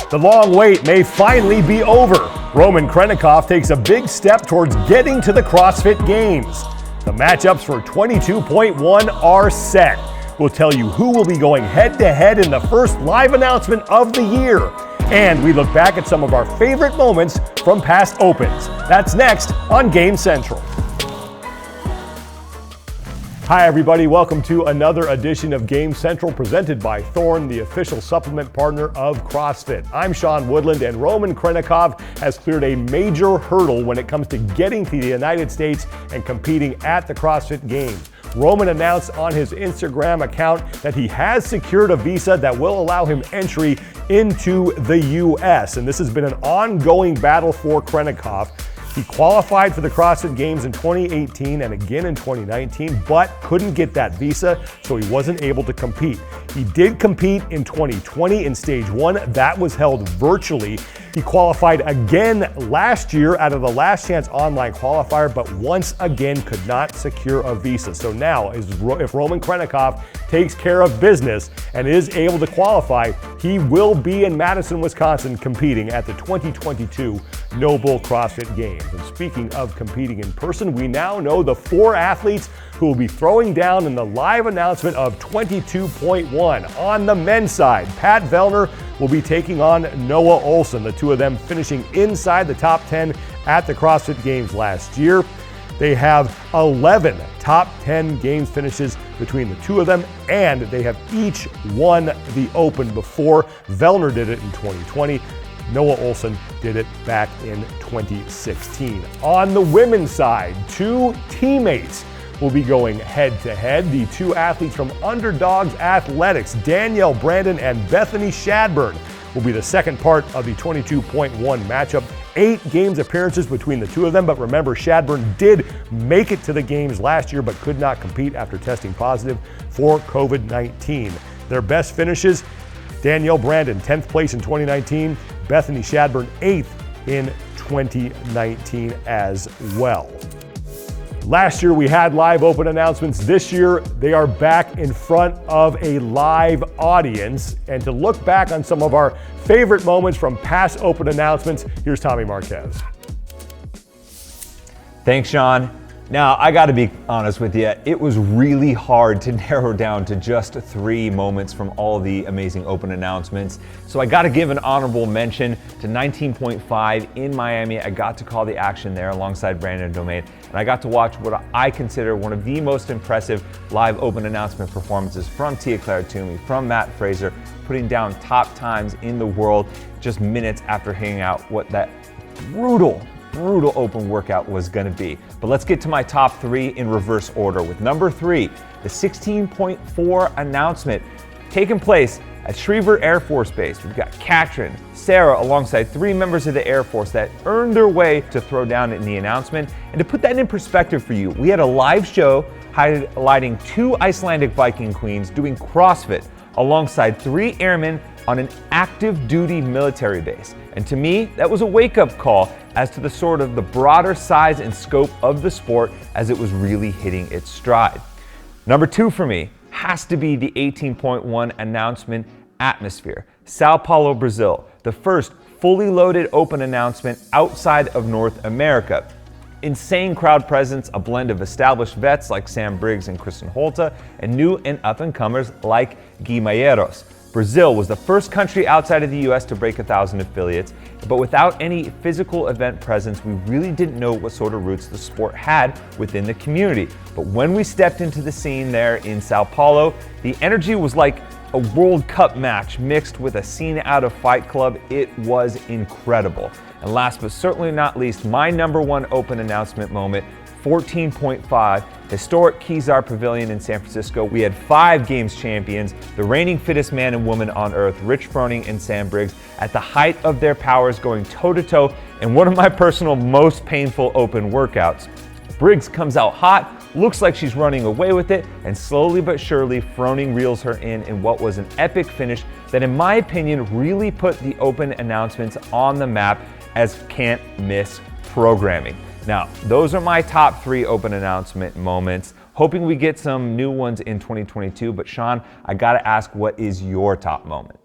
The long wait may finally be over. Roman Khrennikov takes a big step towards getting to the CrossFit Games. The matchups for 22.1 are set. We'll tell you who will be going head-to-head in the first live announcement of the year. And we look back at some of our favorite moments from past Opens. That's next on Game Central. Hi everybody, welcome to another edition of Game Central presented by Thorne, the official supplement partner of CrossFit. I'm Sean Woodland, and Roman Khrennikov has cleared a major hurdle when it comes to getting to the United States and competing at the CrossFit Games. Roman announced on his Instagram account that he has secured a visa that will allow him entry into the US, and this has been an ongoing battle for Khrennikov. He qualified for the CrossFit Games in 2018 and again in 2019, but couldn't get that visa, so he wasn't able to compete. He did compete in 2020 in stage 1. That was held virtually. He qualified again last year out of the Last Chance online qualifier, but once again could not secure a visa. So now, if Roman Khrennikov takes care of business and is able to qualify, he will be in Madison, Wisconsin competing at the 2022 Noble CrossFit Games. And speaking of competing in person, we now know the 4 athletes who will be throwing down in the live announcement of 22.1. On the men's side, Pat Vellner will be taking on Noah Ohlsen, the two of them finishing inside the top 10 at the CrossFit Games last year. They have 11 top 10 games finishes between the two of them, and they have each won the Open before. Vellner did it in 2020. Noah Ohlsen did it back in 2016. On the women's side, 2 teammates will be going head-to-head. The 2 athletes from Underdogs Athletics, Danielle Brandon and Bethany Shadburn, will be the second part of the 22.1 matchup. 8 games appearances between the two of them, but remember, Shadburn did make it to the games last year but could not compete after testing positive for COVID-19. Their best finishes: Danielle Brandon, 10th place in 2019, Bethany Shadburn, 8th in 2019 as well. Last year we had live Open announcements. This year they are back in front of a live audience. And to look back on some of our favorite moments from past Open announcements, here's Tommy Marquez. Thanks, Sean. Now, I gotta be honest with you, it was really hard to narrow down to just 3 moments from all the amazing Open announcements. So I gotta give an honorable mention to 19.5 in Miami. I got to call the action there alongside Brandon Domain, and I got to watch what I consider one of the most impressive live Open announcement performances from Tia Claire Toomey, from Matt Fraser, putting down top times in the world just minutes after hanging out what that brutal Open workout was gonna be. But let's get to my top 3 in reverse order. With number 3, the 16.4 announcement taking place at Schriever Air Force Base. We've got Katrin, Sarah, alongside 3 members of the Air Force that earned their way to throw down in the announcement. And to put that in perspective for you, we had a live show highlighting 2 Icelandic Viking queens doing CrossFit alongside 3 airmen on an active duty military base. And to me, that was a wake-up call as to the sort of the broader size and scope of the sport as it was really hitting its stride. Number 2 for me has to be the 18.1 announcement atmosphere. Sao Paulo, Brazil, the first fully loaded Open announcement outside of North America. Insane crowd presence, a blend of established vets like Sam Briggs and Kristen Holta, and new and up-and-comers like Guimayeros. Brazil was the first country outside of the US to break 1,000 affiliates, but without any physical event presence, we really didn't know what sort of roots the sport had within the community. But when we stepped into the scene there in Sao Paulo, the energy was like a World Cup match mixed with a scene out of Fight Club. It was incredible. And last but certainly not least, my number 1 Open announcement moment, 14.5, historic Kezar Pavilion in San Francisco. We had 5 games champions, the reigning fittest man and woman on earth, Rich Froning and Sam Briggs, at the height of their powers, going toe-to-toe in one of my personal most painful Open workouts. Briggs comes out hot, looks like she's running away with it, and slowly but surely Froning reels her in what was an epic finish that, in my opinion, really put the Open announcements on the map as can't miss programming. Now, those are my top 3 Open announcement moments. Hoping we get some new ones in 2022, but Sean, I gotta ask, what is your top moment?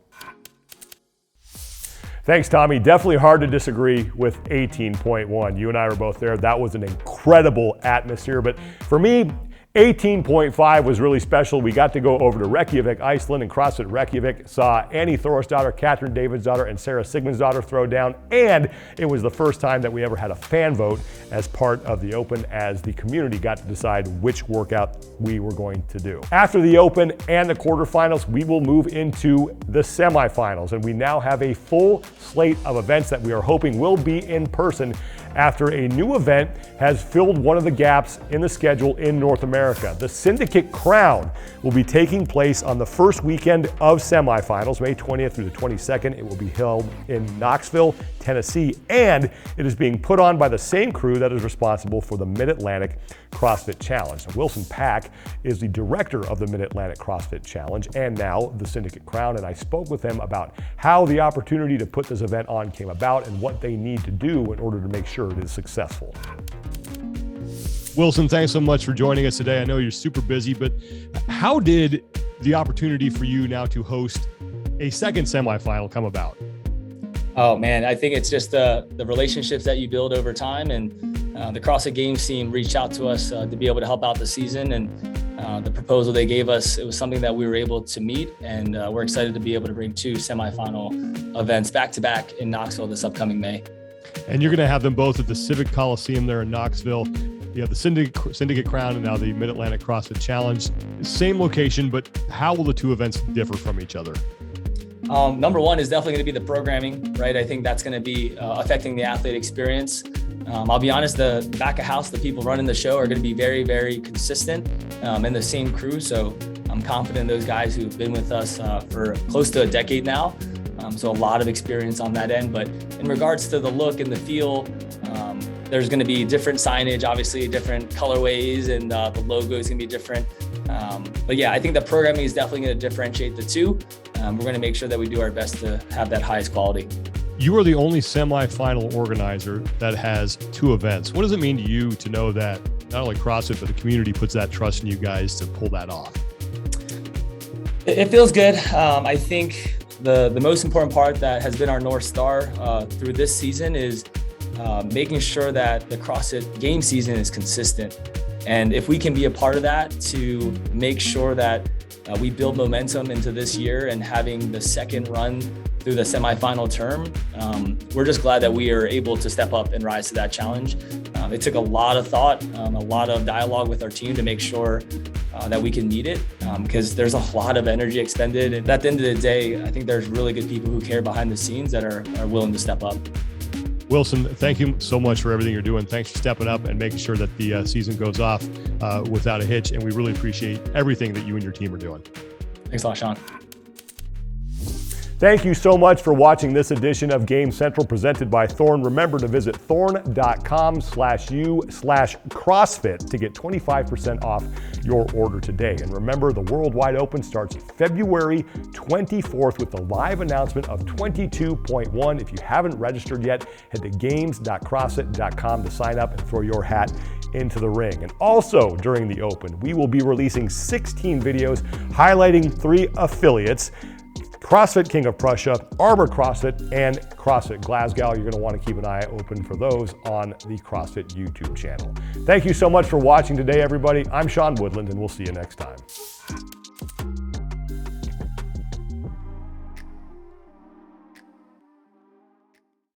Thanks, Tommy. Definitely hard to disagree with 18.1. You and I were both there. That was an incredible atmosphere. But for me, 18.5 was really special. We got to go over to Reykjavik, Iceland, and CrossFit Reykjavik. Saw Annie Thorisdottir, Catherine Davidsdottir, and Sarah Sigmundsdottir throw down. And it was the first time that we ever had a fan vote as part of the Open, as the community got to decide which workout we were going to do. After the Open and the quarterfinals, we will move into the semifinals. And we now have a full slate of events that we are hoping will be in person after a new event has filled one of the gaps in the schedule in North America. The Syndicate Crown will be taking place on the first weekend of semifinals, May 20th through the 22nd. It will be held in Knoxville, Tennessee, and it is being put on by the same crew that is responsible for the Mid-Atlantic CrossFit Challenge. Wilson Pack is the director of the Mid-Atlantic CrossFit Challenge and now the Syndicate Crown, and I spoke with them about how the opportunity to put this event on came about and what they need to do in order to make sure it is successful. Wilson, thanks so much for joining us today. I know you're super busy, but how did the opportunity for you now to host a second semifinal come about? Oh man, I think it's just the relationships that you build over time, and the CrossFit Games team reached out to us to be able to help out the season, and the proposal they gave us, it was something that we were able to meet, and we're excited to be able to bring two semifinal events back to back in Knoxville this upcoming May. And you're going to have them both at the Civic Coliseum there in Knoxville. You have the Syndicate Crown and now the Mid-Atlantic CrossFit Challenge. Same location, but how will the two events differ from each other? Number one is definitely going to be the programming, right? I think that's going to be affecting the athlete experience. I'll be honest, the back of house, the people running the show are going to be very, very consistent and the same crew. So I'm confident those guys who've been with us for close to a decade now. So a lot of experience on that end. But in regards to the look and the feel, there's going to be different signage, obviously different colorways, and the logo is going to be different. But yeah, I think the programming is definitely going to differentiate the two. We're going to make sure that we do our best to have that highest quality. You are the only semifinal organizer that has two events. What does it mean to you to know that not only CrossFit, but the community puts that trust in you guys to pull that off? It feels good. I think the most important part that has been our North Star through this season is making sure that the CrossFit game season is consistent. And if we can be a part of that to make sure that we build momentum into this year and having the second run through the semifinal term, we're just glad that we are able to step up and rise to that challenge. It took a lot of thought, a lot of dialogue with our team to make sure that we can meet it, because there's a lot of energy expended. And at the end of the day, I think there's really good people who care behind the scenes that are willing to step up. Wilson, thank you so much for everything you're doing. Thanks for stepping up and making sure that the season goes off without a hitch. And we really appreciate everything that you and your team are doing. Thanks a lot, Sean. Thank you so much for watching this edition of Game Central presented by Thorne. Remember to visit thorne.com/u/CrossFit to get 25% off your order today. And remember, the Worldwide Open starts February 24th with the live announcement of 22.1. If you haven't registered yet, head to games.crossfit.com to sign up and throw your hat into the ring. And also during the Open, we will be releasing 16 videos highlighting 3 affiliates: CrossFit King of Prussia, Arbor CrossFit, and CrossFit Glasgow. You're going to want to keep an eye open for those on the CrossFit YouTube channel. Thank you so much for watching today, everybody. I'm Sean Woodland, and we'll see you next time.